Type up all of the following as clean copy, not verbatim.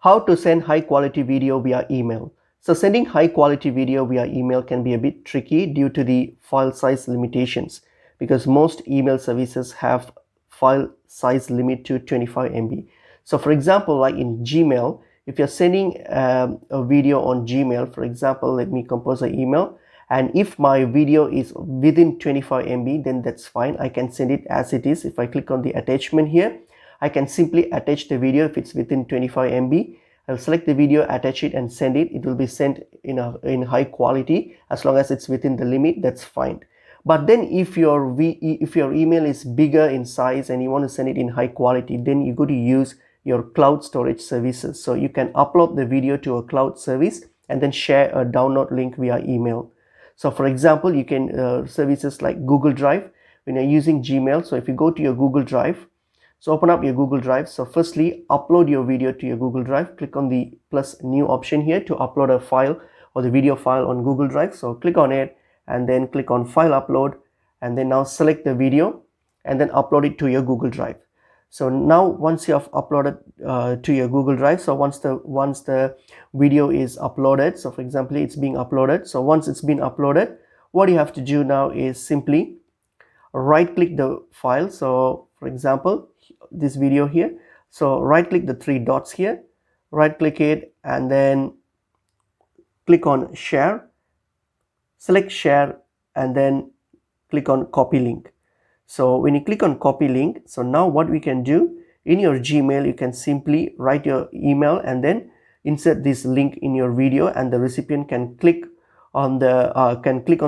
How to send high quality video via email. So sending high quality video via email can be a bit tricky due to the file size limitations, because most email services have file size limit to 25 MB. So for example, like in Gmail, if you're sending a video on Gmail, for example, let me compose an email, and if my video is within 25 MB, then that's fine. I can send it as it is. If I click on the attachment here, I can simply attach the video. If it's within 25 MB, I'll select the video, attach it and send it. It will be sent in high quality. As long as it's within the limit, that's fine. But then if your email is bigger in size and you want to send it in high quality, then you go to use your cloud storage services. So you can upload the video to a cloud service and then share a download link via email. So for example, you can services like Google Drive when you're using Gmail. So if you go to your Google Drive, so open up your Google Drive. So firstly, upload your video to your Google Drive. Click on the plus new option here to upload a file or the video file on Google Drive. So click on it and then click on file upload, and then now select the video and then upload it to your Google Drive. So now once you have uploaded to your Google Drive, so once the video is uploaded, so for example, it's being uploaded. So once it's been uploaded, what you have to do now is simply right click the file. So for example, this video here, so right click the three dots here, right click it and then click on share, select share and then click on copy link. So when you click on copy link, so now what we can do in your Gmail, you can simply write your email and then insert this link in your video, and the recipient can click on the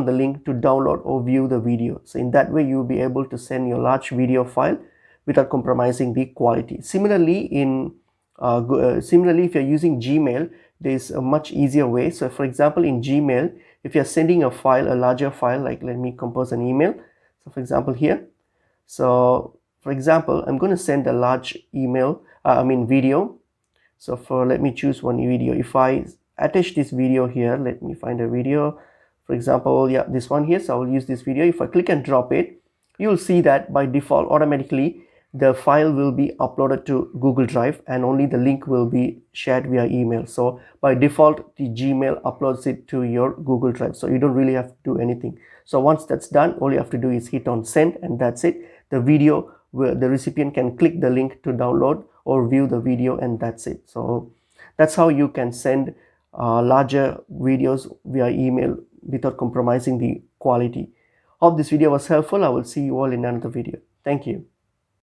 link to download or view the video. So in that way, you'll be able to send your large video file without compromising the quality. Similarly, if you're using Gmail, there's a much easier way. So for example, in Gmail, if you're sending a file, a larger file, like let me compose an email. So for example here, so for example, I'm going to send a large video. So let me choose one video. If I attach this video here, let me find a video, for example, yeah, this one here. So I will use this video. If I click and drop it, you'll see that by default automatically the file will be uploaded to Google Drive and only the link will be shared via email. So by default, the Gmail uploads it to your Google Drive, so you don't really have to do anything. So once that's done, all you have to do is hit on send, and that's it. The video, where the recipient can click the link to download or view the video, and that's it. So that's how you can send larger videos via email without compromising the quality. Hope this video was helpful. I will see you all in another video. Thank you.